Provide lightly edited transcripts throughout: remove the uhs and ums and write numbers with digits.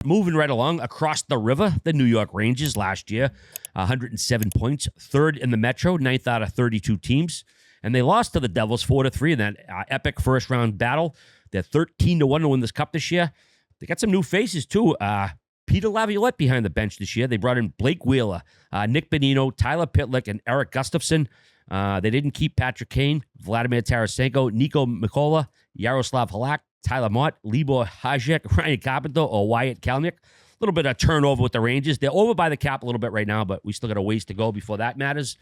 Moving right along, across the river, the New York Rangers last year, 107 points, third in the Metro, ninth out of 32 teams. And they lost to the Devils 4-3 in that epic first-round battle. They're 13-1 to win this cup this year. They got some new faces, too. Peter Laviolette behind the bench this year. They brought in Blake Wheeler, Nick Bonino, Tyler Pitlick, and Eric Gustafson. They didn't keep Patrick Kane, Vladimir Tarasenko, Nico Mikola, Yaroslav Halak, Tyler Mott, Libor Hajek, Ryan Carpenter, or Wyatt Kalnick. A little bit of turnover with the Rangers. They're over by the cap a little bit right now, but we still got a ways to go before that matters.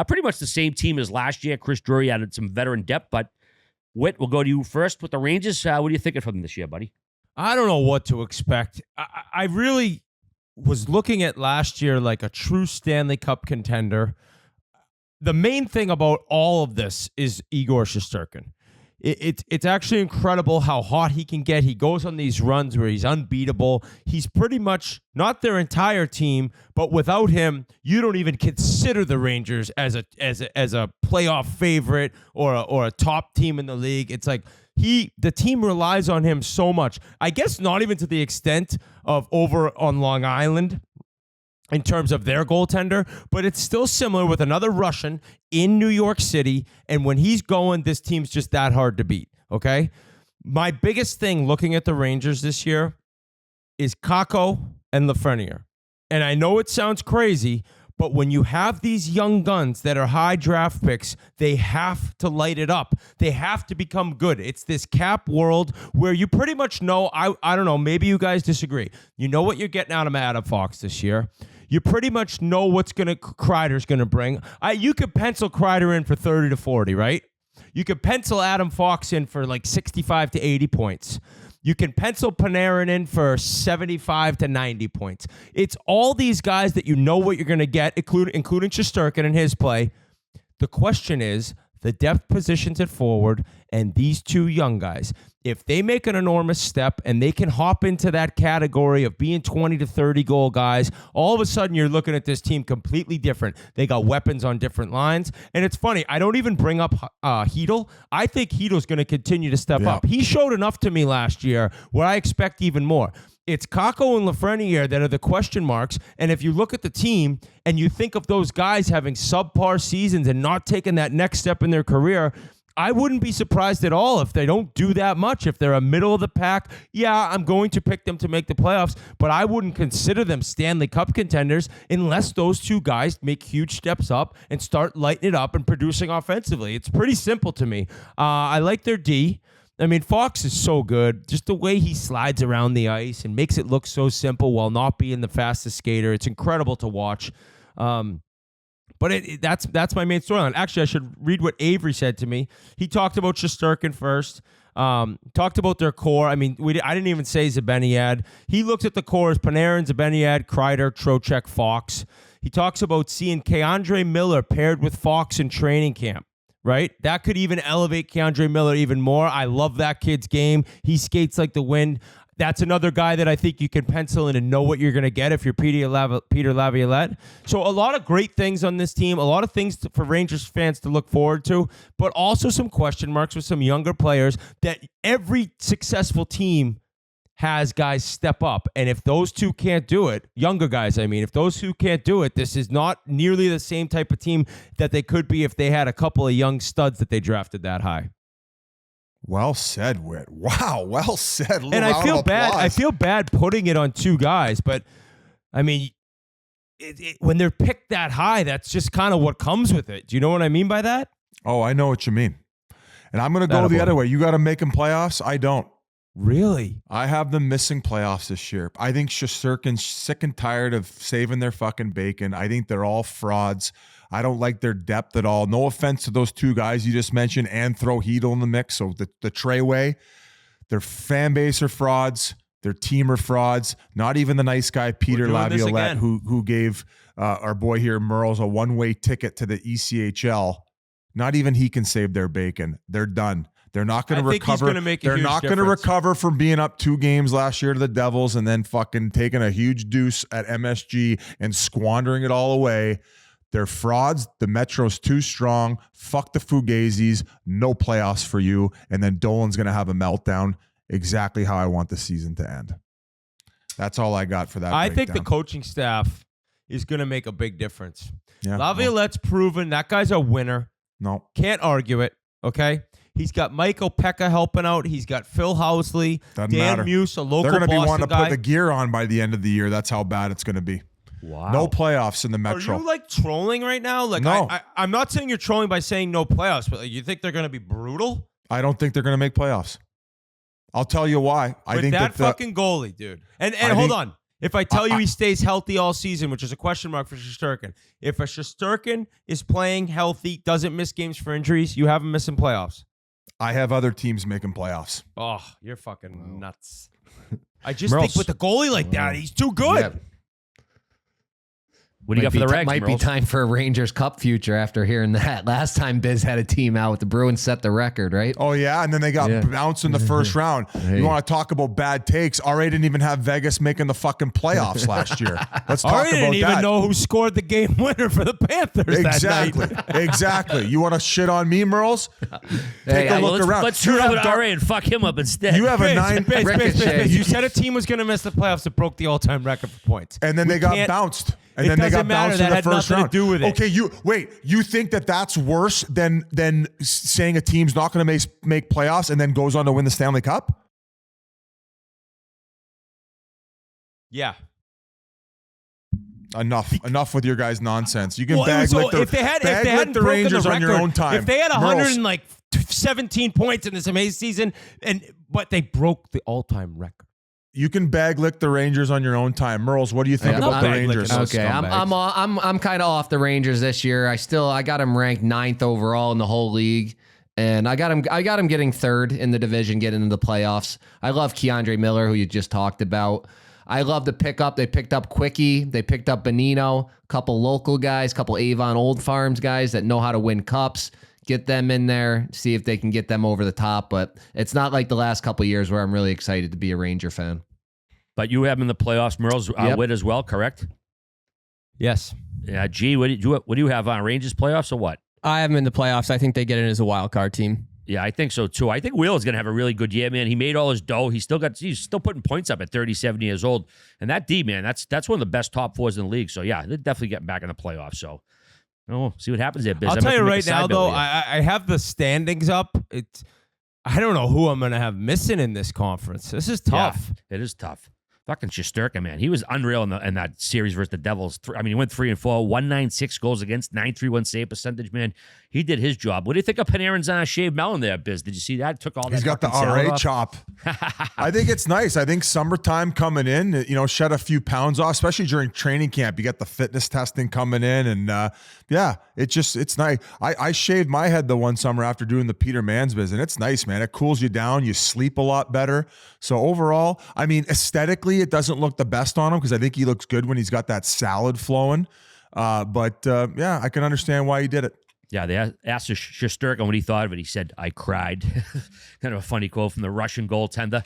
Pretty much the same team as last year. Chris Drury added some veteran depth, but Whit, we'll go to you first with the Rangers. What are you thinking from them this year, buddy? I don't know what to expect. I really was looking at last year like a true Stanley Cup contender. The main thing about all of this is Igor Shesterkin. It's actually incredible how hot he can get. He goes on these runs where he's unbeatable. He's pretty much not their entire team, but without him, you don't even consider the Rangers as a playoff favorite or a top team in the league. It's like the team relies on him so much. I guess not even to the extent of over on Long Island in terms of their goaltender, but it's still similar with another Russian in New York City, and when he's going, this team's just that hard to beat, okay? My biggest thing looking at the Rangers this year is Kakko and Lafreniere. And I know it sounds crazy, but when you have these young guns that are high draft picks, they have to light it up. They have to become good. It's this cap world where you pretty much know, I don't know, maybe you guys disagree. You know what you're getting out of Adam Fox this year. You pretty much know what's Kreider's going to bring. You could pencil Kreider in for 30 to 40, right? You could pencil Adam Fox in for like 65 to 80 points. You can pencil Panarin in for 75 to 90 points. It's all these guys that you know what you're going to get, including Shesterkin and his play. The question is the depth positions at forward and these two young guys. If they make an enormous step and they can hop into that category of being 20 to 30 goal guys, all of a sudden you're looking at this team completely different. They got weapons on different lines. And it's funny, I don't even bring up Hedl. I think Hedel's going to continue to step up. He showed enough to me last year where I expect even more. It's Kakko and Lafreniere that are the question marks. And if you look at the team and you think of those guys having subpar seasons and not taking that next step in their career, I wouldn't be surprised at all if they don't do that much. If they're a middle of the pack, yeah, I'm going to pick them to make the playoffs, but I wouldn't consider them Stanley Cup contenders unless those two guys make huge steps up and start lighting it up and producing offensively. It's pretty simple to me. I like their D. I mean, Fox is so good. Just the way he slides around the ice and makes it look so simple while not being the fastest skater. It's incredible to watch. But that's my main storyline. Actually, I should read what Avery said to me. He talked about Shesterkin first. Talked about their core. I mean, I didn't even say Zibanejad. He looks at the core as Panarin, Zibanejad, Kreider, Trocheck, Fox. He talks about seeing Keandre Miller paired with Fox in training camp. Right? That could even elevate Keandre Miller even more. I love that kid's game. He skates like the wind. That's another guy that I think you can pencil in and know what you're going to get if you're Peter Laviolette. So a lot of great things on this team, a lot of things for Rangers fans to look forward to, but also some question marks with some younger players that every successful team has guys step up. And if those two can't do it, younger guys, I mean, if those two can't do it, this is not nearly the same type of team that they could be if they had a couple of young studs that they drafted that high. Well said, Whit. Wow, well said. And I feel bad. I feel bad putting it on two guys, but I mean, when they're picked that high, that's just kind of what comes with it. Do you know what I mean by that? Oh, I know what you mean. And I'm going to go the other way. You got to make them playoffs. I don't. Really? I have them missing playoffs this year. I think Shesterkin's sick and tired of saving their fucking bacon. I think they're all frauds. I don't like their depth at all. No offense to those two guys you just mentioned and throw Hedl in the mix. So the Treyway, their fan base are frauds. Their team are frauds. Not even the nice guy, Peter Laviolette, who gave our boy here, Merles, a one-way ticket to the ECHL. Not even he can save their bacon. They're done. They're not going to recover. They're not going to recover from being up 2 games last year to the Devils and then fucking taking a huge deuce at MSG and squandering it all away. They're frauds. The Metro's too strong. Fuck the Fugazis. No playoffs for you. And then Dolan's going to have a meltdown exactly how I want the season to end. That's all I got for that. I think the breakdown. coaching staff is going to make a big difference. Yeah, Laviolette's proven that guy's a winner. no. Can't argue it, okay? He's got Michael Pekka helping out. He's got Phil Housley, Doesn't Dan matter. Muse, a local They're going to be Boston wanting to guy. put the gear on by the end of the year. That's how bad it's going to be. Wow. No playoffs in the Are Metro. you like trolling right now? Like, No. I'm not saying you're trolling by saying no playoffs, but like, you think they're going to be brutal? I don't think they're going to make playoffs. I'll tell you why. I With think that that fucking goalie, dude. And I hold think- on. If I tell you he stays healthy all season, which is a question mark for Shesterkin, if a Shesterkin is playing healthy, doesn't miss games for injuries, you have him missing playoffs. I have other teams making playoffs. Oh, you're fucking nuts. I just Merles. think with a goalie like that, he's too good. Yeah. What do you got for the Rags, Might be Merles? time for a Rangers Cup future after hearing that. Last time Biz had a team out, the Bruins set the record, right? Oh, yeah. And then they got Yeah. bounced in the first round. Hey. You want to talk about bad takes? RA didn't even have Vegas making the fucking playoffs last year. Let's talk I about didn't even that. know who scored the game winner for the Panthers Exactly. that night. Exactly. You want to shit on me, Merles? Take a Hey, look around. Let's You turn have over to Dar- RA and fuck him up instead. You have a nine. Ricochet. You said a team was going to miss the playoffs that broke the all-time record for points. And then they got can't- bounced. And It then they got doesn't matter. bounced That in the had first nothing to round. do with it. Okay, you think that that's worse than saying a team's not going to make playoffs and then goes on to win the Stanley Cup? Yeah. Enough with your guys' nonsense. You can Well, bag lick the, if they bag lick hadn't the broken Rangers the on your record, own time. if they had Merles, 117 points in this amazing season, but they broke the all-time record. you can bag lick the Rangers on your own time. Merles, what do you think Yeah, about I'm the not Rangers? bag licking Okay, I'm kind of off the Rangers this year. I got him ranked 9th overall in the whole league, and I got him getting 3rd in the division, getting into the playoffs. I love Keandre Miller, who you just talked about. I love the pickup. They picked up Quickie. They picked up Bonino, a couple local guys, a couple Avon Old Farms guys that know how to win cups. Get them in there, see if they can get them over the top. But it's not like the last couple of years where I'm really excited to be a Ranger fan. But you have him in the playoffs, Merles, Yep. Witt as well, correct? Yes. Yeah, G, what do you have on Rangers playoffs or what? I have him in the playoffs. I think they get in as a wild card team. Yeah, I think so too. I think Wheeler's going to have a really good year, man. He made all his dough. He's still putting points up at 37 years old. And that D, man, that's one of the best top fours in the league. So yeah, they're definitely getting back in the playoffs. So see what happens there, Biz. I'll I tell might you make a right side now, bet though, with you. I have the standings up. I don't know who I'm going to have missing in this conference. This is tough. Yeah, it is tough. Fucking Shesterkin, man. He was unreal in that series versus the Devils. He went 3-4, 196 goals against, 931 save percentage, man. He did his job. What do you think of Panarin's shaved melon there, Biz? Did you see that? Took all He's that got the fucking salad RA off? chop. I think it's nice. I think summertime coming in, shed a few pounds off, especially during training camp. You got the fitness testing coming in, and it's nice. I shaved my head the one summer after doing the Peter Mansbys, and it's nice, man. It cools you down. You sleep a lot better. So overall, I mean, aesthetically, it doesn't look the best on him because I think he looks good when he's got that salad flowing. But I can understand why he did it. Yeah, they asked Shesterkin what he thought of it. He said, "I cried." Kind of a funny quote from the Russian goaltender.